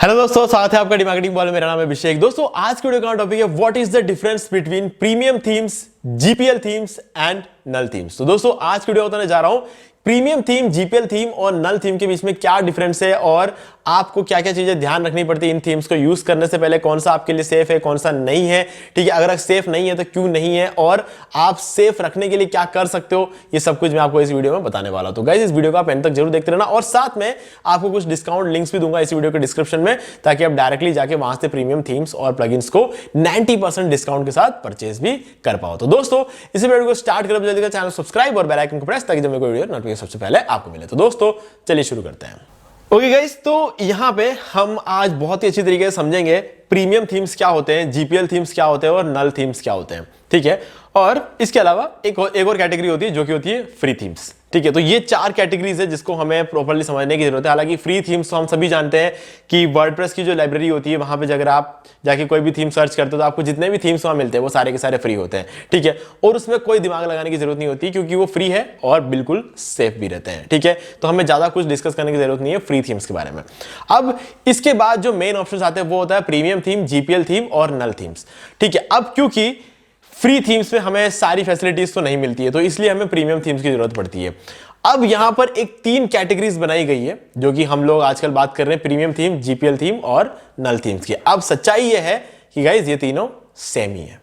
Hello दोस्तों, साथ है आपका डिमार्केटिंग बॉल। मेरा नाम है अभिषेक। दोस्तों आज के वीडियो का टॉपिक है what is the difference between premium themes, GPL themes and null themes. तो दोस्तों आज की वीडियो बताने जा रहा हूं प्रीमियम थीम, जीपीएल थीम और नल थीम के बीच में क्या डिफरेंस है और आपको क्या क्या चीजें ध्यान रखनी पड़ती है इन थीम्स को यूज करने से पहले, कौन सा आपके लिए सेफ है, कौन सा नहीं है। ठीक है, अगर सेफ नहीं है तो क्यों नहीं है और आप सेफ रखने के लिए क्या कर सकते हो, ये सब कुछ मैं आपको इस वीडियो में बताने वाला हूं। तो गाइस इस वीडियो को आप एंड तक जरूर देखते रहना और साथ में आपको कुछ डिस्काउंट लिंक्स भी दूंगा इस वीडियो के डिस्क्रिप्शन में, ताकि आप डायरेक्टली जाके वहां से प्रीमियम थीम्स और प्लगइन्स को 90% डिस्काउंट के साथ परचेज भी कर पाओ। तो दोस्तों इस वीडियो को स्टार्ट करने से पहले चैनल सब्सक्राइब और बेल आइकन को प्रेस, ताकि जब मैं कोई वीडियो नोटिफिकेशन सबसे पहले आपको मिले। तो दोस्तों चलिए शुरू करते हैं। ओके गाइस, तो यहां पे हम आज बहुत ही अच्छी तरीके से समझेंगे प्रीमियम थीम्स क्या होते हैं, जीपीएल थीम्स क्या होते हैं और नल थीम्स क्या होते हैं। ठीक है, और इसके अलावा एक और कैटेगरी होती है जो कि होती है फ्री थीम्स। ठीक है, तो ये चार कैटेगरीज है जिसको हमें प्रॉपर्ली समझने की जरूरत है। हालांकि फ्री थीम्स तो हम सभी जानते हैं कि वर्डप्रेस की जो लाइब्रेरी होती है वहां पे अगर आप जाके कोई भी थीम सर्च करते हो तो आपको जितने भी थीम्स वहां मिलते हैं वो सारे के सारे फ्री होते हैं। ठीक है, और उसमें कोई दिमाग लगाने की जरूरत नहीं होती क्योंकि वो फ्री है और बिल्कुल सेफ भी रहते हैं। ठीक है, तो हमें ज्यादा कुछ डिस्कस करने की जरूरत नहीं है फ्री थीम्स के बारे में। अब इसके बाद जो मेन ऑप्शन आते हैं वो होता है प्रीमियम थीम, जीपीएल थीम और नल थीम्स। ठीक है, अब क्योंकि फ्री थीम्स में हमें सारी फैसिलिटीज तो नहीं मिलती है तो इसलिए हमें प्रीमियम थीम्स की जरूरत पड़ती है। अब यहां पर एक तीन कैटेगरीज बनाई गई है जो कि हम लोग आजकल बात कर रहे हैं, प्रीमियम थीम, जीपीएल थीम और नल थीम्स की। अब सच्चाई यह है कि गाइस ये तीनों सेम ही है।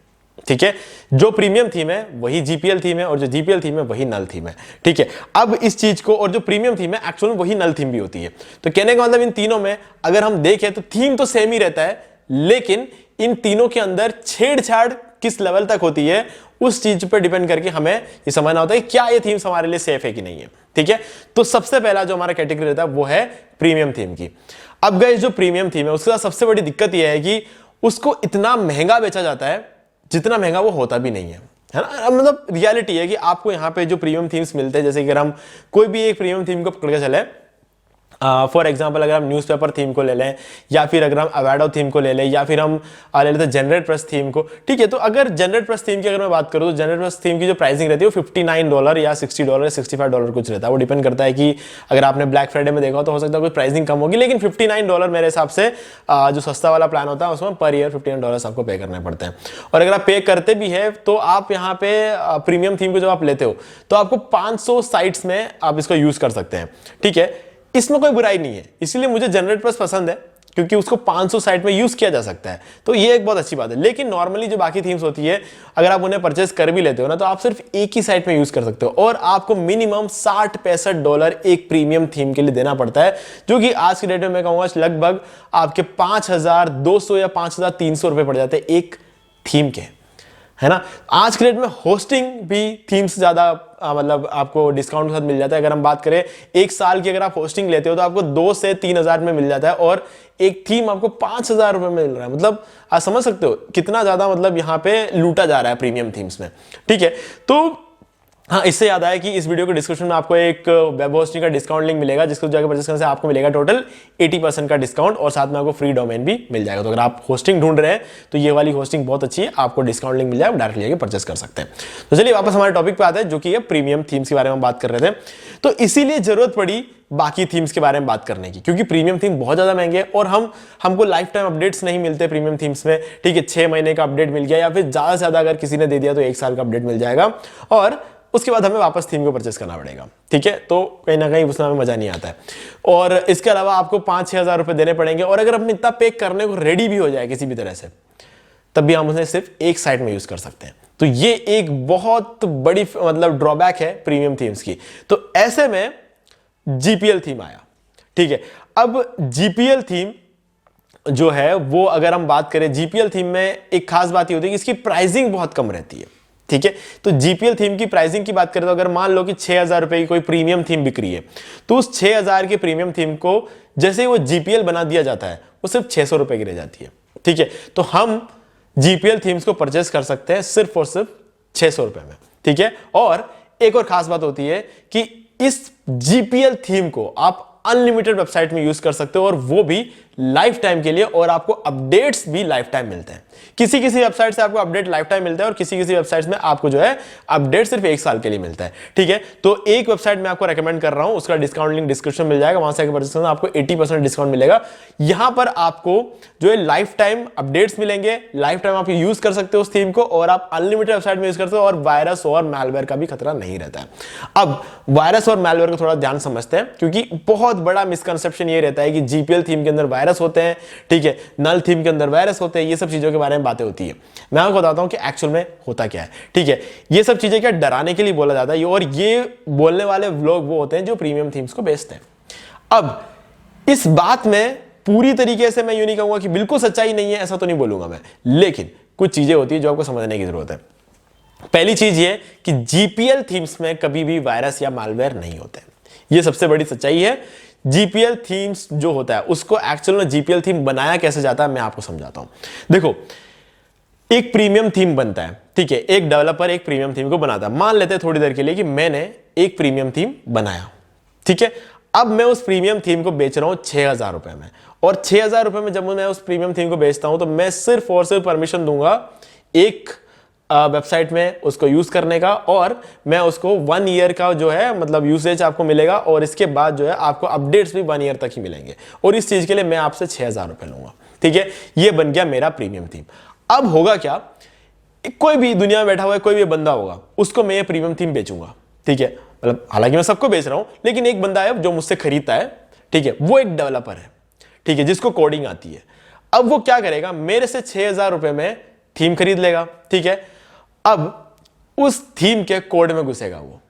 ठीक है, जो प्रीमियम थीम है वही जीपीएल थीम है और जो जीपीएल थीम है वही नल थीम है। ठीक है, अब इस चीज को, और जो प्रीमियम थीम है एक्चुअल में वही नल थीम भी होती है। तो कहने का मतलब इन तीनों में अगर हम देखें तो थीम तो सेम ही रहता है, लेकिन इन तीनों के अंदर छेड़छाड़ किस लेवल तक होती है उस चीज पर डिपेंड करके हमें ये समझना होता है कि क्या ये थीम्स हमारे लिए सेफ है कि नहीं है। ठीक है, तो सबसे पहला जो हमारा कैटेगरी रहता है वो है प्रीमियम थीम की। अब गाइस जो प्रीमियम थीम है उसके साथ सबसे बड़ी दिक्कत यह है कि उसको इतना महंगा बेचा जाता है जितना महंगा वो होता भी नहीं है ना। मतलब रियलिटी है कि आपको यहाँ पे जो प्रीमियम थीम्स मिलते हैं, जैसे कि अगर हम कोई भी एक प्रीमियम थीम को पकड़ के चले, फॉर एग्जाम्पल अगर हम न्यूज़पेपर थीम को ले लें या फिर अगर हम अवाडो थीम को ले लें या फिर हम ले लेते हैं जनरेट प्रेस थीम को। ठीक है, तो अगर जनरेट प्रेस थीम की अगर मैं बात करूं तो जनरेट प्रेस थीम की जो प्राइसिंग रहती है वो $59 या $60 या $65 कुछ रहता है। वो डिपेंड करता है कि अगर आपने ब्लैक फ्राइडे में देखा तो हो सकता है कोई प्राइसिंग कम होगी, लेकिन $59 मेरे हिसाब से जो सस्ता वाला प्लान होता है उसमें पर ईयर $59 आपको पे करने पड़ते हैं। और अगर आप पे करते भी है तो आप यहाँ पे प्रीमियम थीम को जब आप लेते हो तो आपको 500 साइट्स में आप इसको यूज कर सकते हैं। ठीक है, इसमें कोई बुराई नहीं है, इसीलिए मुझे जनरेट प्रेस पसंद है क्योंकि उसको 500 साइट में यूज किया जा सकता है, तो ये एक बहुत अच्छी बात है। लेकिन नॉर्मली जो बाकी थीम्स होती है अगर आप उन्हें परचेस कर भी लेते हो ना तो आप सिर्फ एक ही साइट में यूज कर सकते हो और आपको मिनिमम $60-65 एक प्रीमियम थीम के लिए देना पड़ता है, जो कि आज की डेट में मैं कहूंगा लगभग आपके 5200 या 5300 रुपए पड़ जाते हैं एक थीम के, है ना। आज के डेट में होस्टिंग भी थीम्स ज्यादा मतलब आपको डिस्काउंट के साथ मिल जाता है। अगर हम बात करें एक साल की अगर आप होस्टिंग लेते हो तो आपको 2 से 3 हजार में मिल जाता है और एक थीम आपको 5,000 रुपए में मिल रहा है। मतलब आप समझ सकते हो कितना ज्यादा मतलब यहाँ पे लूटा जा रहा है प्रीमियम थीम्स में। ठीक है, तो हाँ, इससे याद आया कि इस वीडियो के डिस्क्रिप्शन में आपको एक वेब होस्टिंग का डिस्काउंट लिंक मिलेगा जिसको जाकर परचेस करने से आपको मिलेगा टोटल 80% का डिस्काउंट और साथ में आपको फ्री डोमेन भी मिल जाएगा। तो अगर आप होस्टिंग ढूंढ रहे हैं तो ये वाली होस्टिंग बहुत अच्छी है, आपको डिस्काउंट लिंक मिल जाएगा, डायरेक्टली जाकर परचेस कर सकते हैं। तो चलिए वापस हमारे टॉपिक पे आते हैं जो कि प्रीमियम थीम्स के बारे में बात कर रहे थे। तो इसीलिए जरूरत पड़ी बाकी थीम्स के बारे में बात करने की, क्योंकि प्रीमियम थीम बहुत ज्यादा महंगे हैं और हमको लाइफ टाइम अपडेट्स नहीं मिलते प्रीमियम थीम्स में। ठीक है, 6 महीने का अपडेट मिल गया या फिर ज्यादा से ज्यादा अगर किसी ने दे दिया तो 1 साल का अपडेट मिल जाएगा और उसके बाद हमें वापस थीम को परचेस करना पड़ेगा। ठीक है, तो कहीं ना कहीं उसमें हमें मजा नहीं आता है और इसके अलावा आपको 5-6 हजार रुपए देने पड़ेंगे और अगर हम इतना पे करने को रेडी भी हो जाए किसी भी तरह से तब भी हम उसे सिर्फ एक साइट में यूज कर सकते हैं। तो ये एक बहुत बड़ी मतलब ड्रॉबैक है प्रीमियम थीम्स की। तो ऐसे में जीपीएल थीम आया। ठीक है, अब जीपीएल थीम जो है वो अगर हम बात करें, जीपीएल थीम में एक खास बात ये होती है कि इसकी प्राइसिंग बहुत कम रहती है। ठीक है, तो जीपीएल थीम की प्राइसिंग की बात करें तो अगर मान लो कि 6,000 रुपए की कोई प्रीमियम थीम बिक रही है तो उस 6,000 के प्रीमियम थीम को जैसे ही वो जीपीएल बना दिया जाता है वो सिर्फ 600 रुपए की रह जाती है। ठीक है, तो हम जीपीएल थीम्स को परचेस कर सकते हैं सिर्फ और सिर्फ 600 रुपए में। ठीक है, और एक और खास बात होती है कि इस जीपीएल थीम को आप अनलिमिटेड वेबसाइट में यूज कर सकते हो और वो भी लाइफ टाइम के लिए और आपको अपडेट्स भी लाइफ टाइम मिलते हैं। किसी किसी वेबसाइट से आपको अपडेट लाइफ टाइम मिलता है और किसी किसी वेबसाइट्स में आपको जो है अपडेट सिर्फ 1 साल के लिए मिलता है। ठीक है, तो एक वेबसाइट मैं आपको रेकमेंड कर रहा हूं, उसका डिस्काउंट लिंक डिस्क्रिप्शन मिल जाएगा, वहां से आगे परचेस करना आपको 80% डिस्काउंट मिलेगा। यहां पर आपको जो है लाइफ टाइम अपडेट्स मिलेंगे, लाइफ टाइम आप यूज कर सकते हो उस थीम को और आप अनलिमिटेड वेबसाइट में यूज करते हो और वायरस और मैलवेयर का भी खतरा नहीं रहता है। अब वायरस और मैलवेयर को थोड़ा ध्यान समझते हैं, क्योंकि बहुत बड़ा मिसकंसेप्शन ये रहता है कि जीपीएल थीम के अंदर वायरस होते हैं, ठीक है, नल थीम के अंदर वायरस होते हैं, ये सब चीजों के बारे में बातें होती है। मैं आपको बताता हूं कि एक्चुअल में होता क्या है। ठीक है, ये सब चीजें क्या डराने के लिए बोला जाता है और ये बोलने वाले लोग वो होते हैं जो प्रीमियम थीम्स को बेचते हैं। अब इस बात में पूरी तरीके से मैं यूं नहीं कहूंगा कि बिल्कुल सच्चाई नहीं है, ऐसा तो नहीं बोलूंगा मैं, लेकिन कुछ चीजें होती है जो आपको समझने की जरूरत है। पहली चीज ये कि जीपीएल थीम्स में कभी भी वायरस या मालवेयर नहीं होते, ये सबसे बड़ी सच्चाई है। जीपीएल थीम्स जो होता है उसको एक्चुअल में जीपीएल थीम बनाया कैसे जाता है मैं आपको समझाता हूं। देखो, एक प्रीमियम थीम बनता है, ठीक है, एक डेवलपर एक प्रीमियम थीम को बनाता है। मान लेते हैं थोड़ी देर के लिए कि मैंने एक प्रीमियम थीम बनाया, ठीक है, अब मैं उस प्रीमियम थीम को बेच रहा हूं 6,000 रुपए में, और 6,000 रुपए में जब मैं उस प्रीमियम थीम को बेचता हूं तो मैं सिर्फ और सिर्फ परमिशन दूंगा एक वेबसाइट में उसको यूज करने का, और मैं उसको 1 ईयर का जो है मतलब यूसेज आपको मिलेगा, और इसके बाद जो है आपको अपडेट्स भी 1 ईयर तक ही मिलेंगे, और इस चीज के लिए मैं आपसे 6,000 रुपए लूंगा। ठीक है, ये बन गया मेरा प्रीमियम थीम। अब होगा क्या, कोई भी दुनिया में बैठा हुआ है कोई भी बंदा होगा, उसको मैं ये प्रीमियम थीम बेचूंगा, ठीक है, मतलब हालांकि मैं सबको बेच रहा हूं, लेकिन एक बंदा है जो मुझसे खरीदता है, ठीक है, वो एक डेवलपर है, ठीक है, जिसको कोडिंग आती है। अब वो क्या करेगा, मेरे से 6,000 रुपए में थीम खरीद लेगा, ठीक है, अब उस थीम के कोड में घुसेगा, वो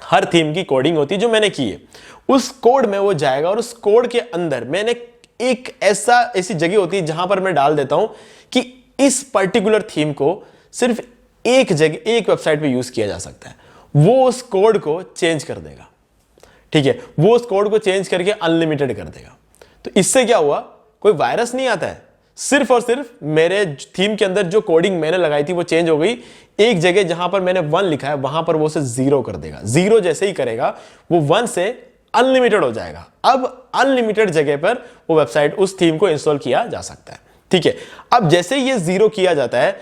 हर थीम की कोडिंग होती है जो मैंने की है, उस कोड में वो जाएगा और उस कोड के अंदर मैंने एक ऐसी जगह होती है जहां पर मैं डाल देता हूं कि इस पर्टिकुलर थीम को सिर्फ एक जगह एक वेबसाइट पे यूज किया जा सकता है। वो उस कोड को चेंज कर देगा, ठीक है, वो उस कोड को चेंज करके अनलिमिटेड कर देगा। तो इससे क्या हुआ, कोई वायरस नहीं आता है, सिर्फ और सिर्फ मेरे थीम के अंदर जो कोडिंग मैंने लगाई थी वो चेंज हो गई। एक जगह जहां पर मैंने 1 लिखा है वहां पर वो उसे 0 कर देगा, 0 जैसे ही करेगा वो 1 से अनलिमिटेड हो जाएगा। अब अनलिमिटेड जगह पर वो वेबसाइट उस थीम को इंस्टॉल किया जा सकता है, ठीक है। अब जैसे ये 0 किया जाता है,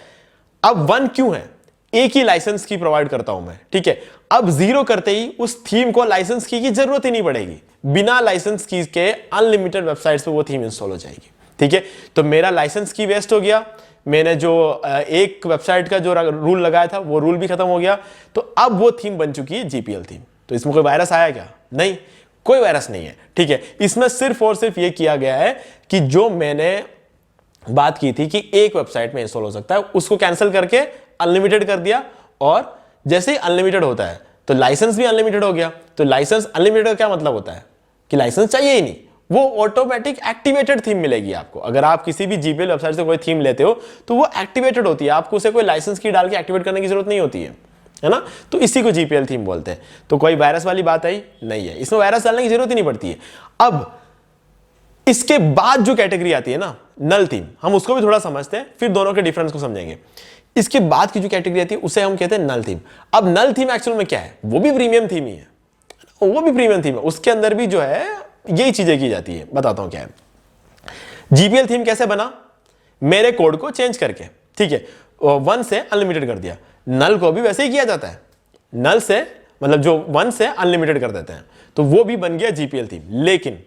अब 1 क्यों है, एक ही लाइसेंस की प्रोवाइड करता हूं मैं, ठीक है, अब 0 करते ही उस थीम को लाइसेंस की जरूरत ही नहीं पड़ेगी, बिना लाइसेंस की के अनलिमिटेड वेबसाइट्स पे वो थीम इंस्टॉल हो जाएगी, ठीक है। तो मेरा लाइसेंस की वेस्ट हो गया, मैंने जो एक वेबसाइट का जो रूल लगाया था वो रूल भी खत्म हो गया। तो अब वो थीम बन चुकी है जीपीएल थीम। तो इसमें कोई वायरस आया क्या, नहीं, कोई वायरस नहीं है, ठीक है। इसमें सिर्फ और सिर्फ ये किया गया है कि जो मैंने बात की थी कि एक वेबसाइट में इंस्टॉल हो सकता है, उसको कैंसिल करके अनलिमिटेड कर दिया, और जैसे ही अनलिमिटेड होता है तो लाइसेंस भी अनलिमिटेड हो गया। तो लाइसेंस अनलिमिटेड का क्या मतलब होता है कि लाइसेंस चाहिए ही नहीं, वो ऑटोमेटिक एक्टिवेटेड थीम मिलेगी आपको। अगर आप किसी भी जीपीएल वेबसाइट से कोई थीम लेते हो तो वो एक्टिवेटेड होती है, आपको उसे कोई लाइसेंस की डाल के एक्टिवेट करने की जरूरत नहीं होती है ना। तो इसी को जीपीएल थीम बोलते हैं। तो कोई वायरस वाली बात आई नहीं है, इसमें वायरस डालने की जरूरत ही नहीं पड़ती है। अब इसके बाद जो कैटेगरी आती है ना, नल थीम, हम उसको भी थोड़ा समझते हैं, फिर दोनों के डिफरेंस को समझेंगे। इसके बाद की जो कैटेगरी आती है उसे हम कहते हैं नल थीम। अब नल थीम एक्चुअल में क्या है, वो भी प्रीमियम थीम ही है, वो भी प्रीमियम थीम है, उसके अंदर भी जो है यही चीजें की जाती है। बताता हूं क्या है। जीपीएल थीम कैसे बना, मेरे कोड को चेंज करके, ठीक है, 1 से अनलिमिटेड कर दिया। नल को भी वैसे ही किया जाता है, नल से मतलब जो 1 से अनलिमिटेड कर देते हैं, तो वो भी बन गया जीपीएल थीम। लेकिन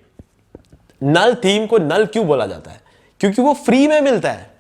नल थीम को नल क्यों बोला जाता है, क्योंकि वो फ्री में मिलता है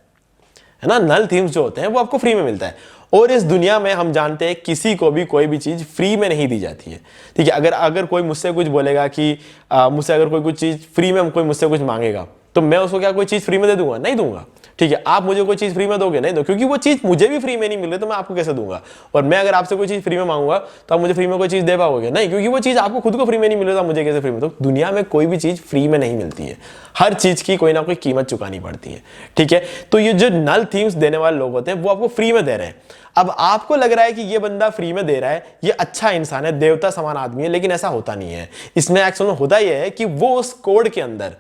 ना। नल थीम्स जो होते हैं वो आपको फ्री में मिलता है, और इस दुनिया में हम जानते हैं किसी को भी कोई भी चीज फ्री में नहीं दी जाती है, ठीक है। अगर कोई मुझसे कुछ बोलेगा कि मुझसे अगर कोई कुछ चीज फ्री में कोई मुझसे कुछ मांगेगा, तो मैं उसको क्या कोई चीज फ्री में दे दूंगा, नहीं दूंगा, ठीक है। आप मुझे कोई चीज फ्री में दोगे, नहीं दो, क्योंकि वो चीज मुझे भी फ्री में नहीं मिल रही, तो मैं आपको कैसे दूंगा। और मैं अगर आपसे कोई चीज फ्री में मांगूंगा तो आप मुझे फ्री में कोई चीज दे पाओगे, नहीं, क्योंकि वो चीज आपको खुद को फ्री में नहीं मिल रही, तो मुझे कैसे फ्री में। तो दुनिया में कोई भी चीज फ्री में नहीं मिलती है, हर चीज की कोई ना कोई कीमत चुकानी पड़ती है, ठीक है। तो ये जो नल थीम्स देने वाले लोग होते हैं वो आपको फ्री में दे रहे हैं। अब आपको लग रहा है कि ये बंदा फ्री में दे रहा है, ये अच्छा इंसान है, देवता समान आदमी है, लेकिन ऐसा होता नहीं है। इसमें एक्चुअल में होता यह है कि वो उस कोड के अंदर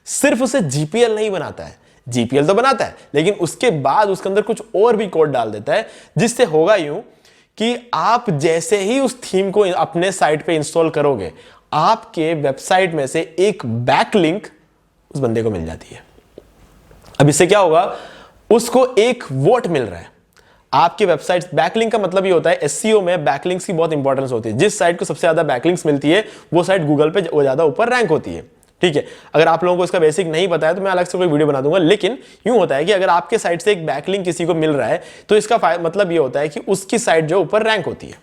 सिर्फ उसे जीपीएल नहीं बनाता है, जीपीएल तो बनाता है, लेकिन उसके बाद उसके अंदर कुछ और भी कोड डाल देता है, जिससे होगा यूं कि आप जैसे ही उस थीम को अपने साइट पे इंस्टॉल करोगे, आपके वेबसाइट में से एक बैकलिंक उस बंदे को मिल जाती है। अब इससे क्या होगा, उसको एक वोट मिल रहा है। आपकी वेबसाइट, बैकलिंक का मतलब ये होता है, एसईओ में बैकलिंक्स की बहुत इंपॉर्टेंस होती है। जिस साइट को सबसे ज्यादा बैकलिंक्स मिलती है वो साइट गूगल पे वो ज्यादा ऊपर रैंक होती है। ठीक है, अगर आप लोगों को इसका बेसिक नहीं पता है तो मैं अलग से कोई वीडियो बना दूंगा, लेकिन यूं होता है कि अगर आपके साइट से एक बैकलिंक किसी को मिल रहा है तो इसका मतलब ये होता है कि उसकी साइट जो ऊपर रैंक होती है।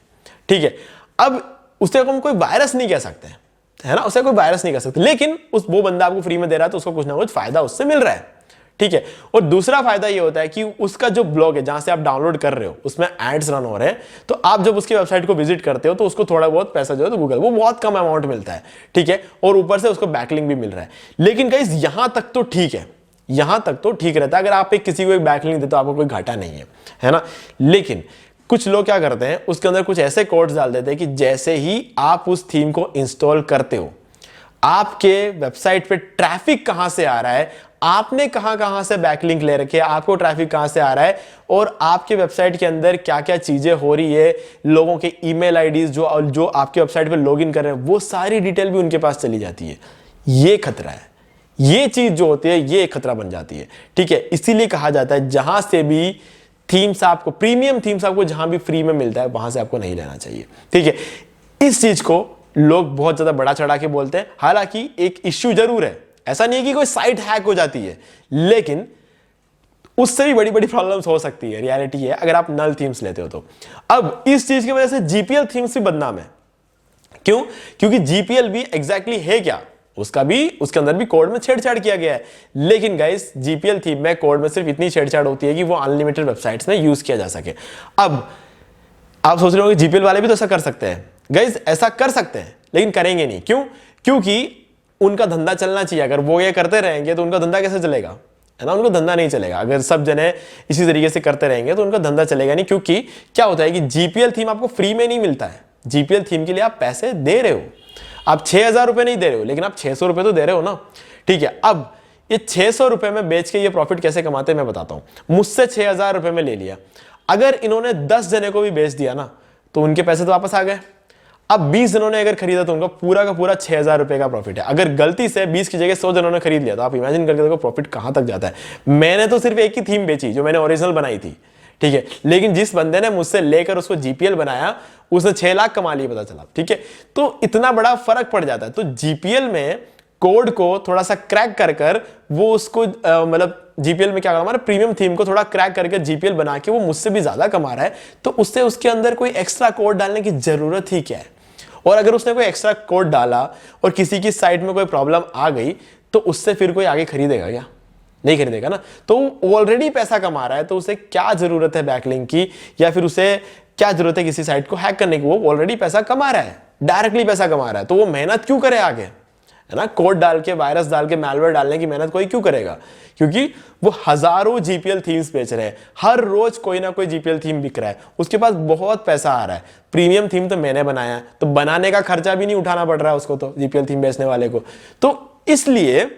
ठीक है, अब उससे हम कोई वायरस नहीं कह सकते, है ना, उसे कोई वायरस नहीं कर सकते, लेकिन वो बंदा आपको फ्री में दे रहा है तो उसको कुछ ना कुछ फायदा उससे मिल रहा है। ठीक है, और दूसरा फायदा ये होता है कि उसका जो ब्लॉग है जहां से आप डाउनलोड कर रहे हो उसमें एड्स रन हो रहे हैं, तो आप जब उसकी वेबसाइट को विजिट करते हो तो उसको थोड़ा बहुत पैसा जो है तो गूगल वो बहुत कम अमाउंट मिलता है। ठीक है, और ऊपर से उसको बैकलिंक भी मिल रहा है। लेकिन गाइस यहां तक तो ठीक है, यहां तक तो ठीक रहता है, अगर आप किसी को एक बैकलिंक देते हो आपको कोई घाटा नहीं है ना। लेकिन कुछ लोग क्या करते हैं, उसके अंदर कुछ ऐसे कोड्स डाल देते हैं कि जैसे ही आप उस थीम को इंस्टॉल करते हो, आपके वेबसाइट पे ट्रैफिक कहां से आ रहा है, आपने कहां से बैकलिंक ले रखे, आपको ट्रैफिक कहां से आ रहा है, और आपके वेबसाइट के अंदर क्या क्या चीजें हो रही है, लोगों के ईमेल आईडीज जो आपके वेबसाइट पे लॉगिन कर रहे हैं, वो सारी डिटेल भी उनके पास चली जाती है। ये खतरा है, ये चीज जो होती है ये खतरा बन जाती है। ठीक है, इसीलिए कहा जाता है जहां से भी थीम्स आपको, प्रीमियम थीम्स आपको जहां भी फ्री में मिलता है वहां से आपको नहीं लेना चाहिए। ठीक है, इस चीज को लोग बहुत ज्यादा बड़ा चढ़ा के बोलते हैं, हालांकि एक इश्यू जरूर है, ऐसा नहीं है कि कोई साइट हैक हो जाती है, लेकिन उससे भी बड़ी बड़ी प्रॉब्लम्स हो सकती है। रियलिटी है अगर आप नल थीम्स लेते हो तो। अब इस चीज की वजह से जीपीएल थीम्स भी बदनाम है। क्यों? क्योंकि जीपीएल भी एग्जैक्टली है क्या, उसके अंदर भी कोड में छेड़छाड़ किया गया है। लेकिन गाइस जीपीएल थीम में कोड में सिर्फ इतनी छेड़छाड़ होती है कि वो अनलिमिटेड वेबसाइट्स में यूज किया जा सके। अब आप सोच रहे हो कि जीपीएल वाले भी तो ऐसा कर सकते हैं। गाइस ऐसा कर सकते हैं लेकिन करेंगे नहीं। क्यों? क्योंकि उनका धंधा चलना चाहिए। अगर वो ये करते रहेंगे तो उनका धंधा कैसे चलेगा, है ना, उनका धंधा नहीं चलेगा। अगर सब जने इसी तरीके से करते रहेंगे तो उनका धंधा चलेगा नहीं। क्योंकि क्या होता है कि जीपीएल थीम आपको फ्री में नहीं मिलता है। जीपीएल थीम के लिए आप पैसे दे रहे हो, आप 6,000 रुपए नहीं दे रहे हो, लेकिन आप 600 रुपए तो दे रहे हो ना। ठीक है, अब ये 600 रुपए में बेच के ये प्रॉफिट कैसे कमाते हैं मैं बताता हूं। मुझसे 6,000 रुपए में ले लिया, अगर इन्होंने 10 जने को भी बेच दिया ना तो उनके पैसे तो वापस आ गए। अब 20 जनों ने अगर खरीदा तो उनका पूरा का पूरा 6,000 रुपए का प्रॉफिट है। अगर गलती से 20 की जगह 100 जनों ने खरीद लिया तो आप इमेजिन करके देखो प्रॉफिट कहां तक जाता है। मैंने तो सिर्फ एक ही थीम बेची जो मैंने ओरिजिनल बनाई थी। ठीक है, लेकिन जिस बंदे ने मुझसे लेकर उसको जीपीएल बनाया उसने 6 लाख कमा लिए, पता चला। ठीक है, तो इतना बड़ा फर्क पड़ जाता है। तो जीपीएल में कोड को थोड़ा सा क्रैक कर वो उसको मतलब जीपीएल में क्या हमारे प्रीमियम थीम को थोड़ा क्रैक करके जीपीएल बना के वो मुझसे भी ज्यादा कमा रहा है, तो उससे उसके अंदर कोई एक्स्ट्रा कोड डालने की जरूरत ही क्या है। और अगर उसने कोई एक्स्ट्रा कोड डाला और किसी की साइट में कोई प्रॉब्लम आ गई तो उससे फिर कोई आगे खरीदेगा क्या? नहीं खरीदेगा ना। तो ऑलरेडी पैसा कमा रहा है तो उसे क्या जरूरत है बैकलिंक की, या फिर उसे क्या जरूरत है किसी साइट को हैक करने की? वो ऑलरेडी पैसा कमा रहा है, डायरेक्टली पैसा कमा रहा है, तो वो मेहनत क्यों करे आगे, है ना। कोड डाल के, वायरस डाल के, मैलवेयर डालने की मेहनत कोई क्यों करेगा? क्योंकि वो हजारों जीपीएल थीम्स बेच रहे हैं, हर रोज कोई ना कोई जीपीएल थीम बिक रहा है, उसके पास बहुत पैसा आ रहा है। प्रीमियम थीम तो मैंने बनाया, तो बनाने का खर्चा भी नहीं उठाना पड़ रहा है उसको, तो जीपीएल थीम बेचने वाले को। तो इसलिए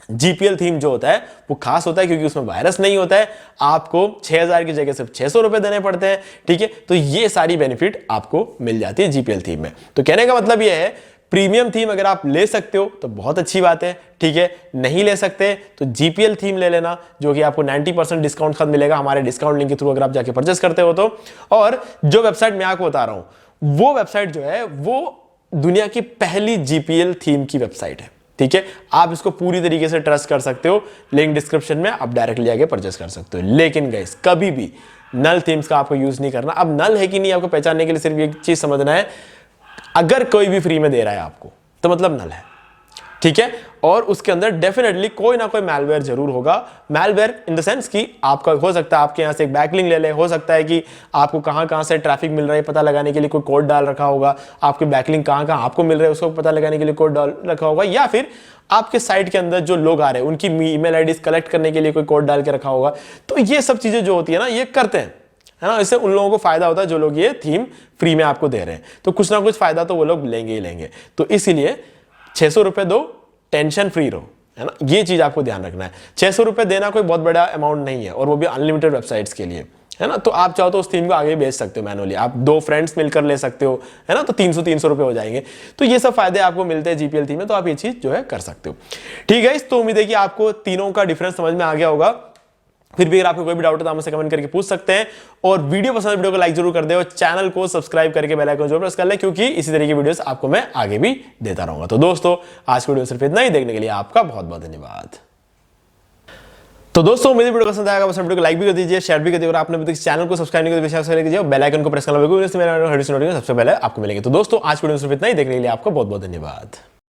जीपीएल थीम जो होता है वो खास होता है क्योंकि उसमें वायरस नहीं होता है। आपको 6,000 की जगह सिर्फ 600 रुपए देने पड़ते हैं। ठीक है, तो ये सारी बेनिफिट आपको मिल जाती है जीपीएल थीम में। तो कहने का मतलब ये है, प्रीमियम थीम अगर आप ले सकते हो तो बहुत अच्छी बात है। ठीक है, नहीं ले सकते तो जीपीएल थीम ले लेना, जो कि आपको 90% डिस्काउंट खत मिलेगा हमारे डिस्काउंट लिंक के थ्रू अगर आप जाके परचेस करते हो तो। और जो वेबसाइट मैं आपको बता रहा हूं वो वेबसाइट जो है वो दुनिया की पहली जीपीएल थीम की वेबसाइट है। ठीक है, आप इसको पूरी तरीके से ट्रस्ट कर सकते हो, लिंक डिस्क्रिप्शन में, आप डायरेक्टली जाके परचेस कर सकते हो। लेकिन गाइस कभी भी नल थीम्स का आपको यूज नहीं करना। अब नल है कि नहीं आपको पहचानने के लिए सिर्फ एक चीज समझना है, अगर कोई भी फ्री में दे रहा है आपको तो मतलब नल है। ठीक है, और उसके अंदर डेफिनेटली कोई ना कोई मैलवेयर जरूर होगा। मैलवेयर इन द सेंस कि आपका हो सकता है आपके यहां से एक बैकलिंक ले ले, हो सकता है कि आपको कहां से ट्रैफिक मिल रहा है पता लगाने के लिए कोई कोड डाल रखा होगा, आपके बैकलिंक कहां आपको मिल रहा है उसको पता लगाने के लिए कोड डाल रखा होगा, या फिर आपके साइट के अंदर जो लोग आ रहे हैं उनकी ईमेल आईडीज कलेक्ट करने के लिए कोई कोड डाल के रखा होगा। तो ये सब चीजें जो होती है ना, ये करते हैं, है ना। इससे उन लोगों को फायदा होता है जो लोग ये थीम फ्री में आपको दे रहे हैं, तो कुछ ना कुछ फायदा तो वो लोग लेंगे ही लेंगे। तो इसीलिए 600 रुपए दो, टेंशन फ्री रहो, है ना। ये चीज आपको ध्यान रखना है। 600 रुपए देना कोई बहुत बड़ा अमाउंट नहीं है, और वो भी अनलिमिटेड वेबसाइट्स के लिए, है ना। तो आप चाहो तो उस थीम को आगे बेच सकते हो मैनुअली, आप 2 फ्रेंड्स मिलकर ले सकते हो, है ना। तो 300 रुपए हो जाएंगे। तो ये सब फायदे आपको मिलते हैं जीपीएल थीम में, तो आप ये चीज जो है कर सकते हो। ठीक है, तो उम्मीद है कि आपको तीनों का डिफरेंस समझ में आ गया होगा। फिर भी अगर आपको कोई भी डाउट है तो आप मुझसे कमेंट करके पूछ सकते हैं। और वीडियो पसंद है, वीडियो को लाइक जरूर कर दे और चैनल को सब्सक्राइब करके बेल आइकन जरूर प्रेस कर ले, क्योंकि इसी तरह की वीडियोस आपको मैं आगे भी देता रहूंगा। तो दोस्तों आज की वीडियो सिर्फ इतना ही, देखने के लिए आपका बहुत बहुत धन्यवाद। तो दोस्तों उम्मीद है वीडियो पसंद आएगा, बस वीडियो को लाइक भी कर दीजिए, शेयर भी कर दीजिए, और आपने अभी तक चैनल को सब्सक्राइब नहीं किया तो कीजिए, बेल आइकन को प्रेस करना बिल्कुल, इससे मेरा नोटिफिकेशन सबसे पहले आपको मिलेंगे। तो दोस्तों आज वीडियो सिर्फ इतना ही, देखने के लिए आपका बहुत बहुत धन्यवाद।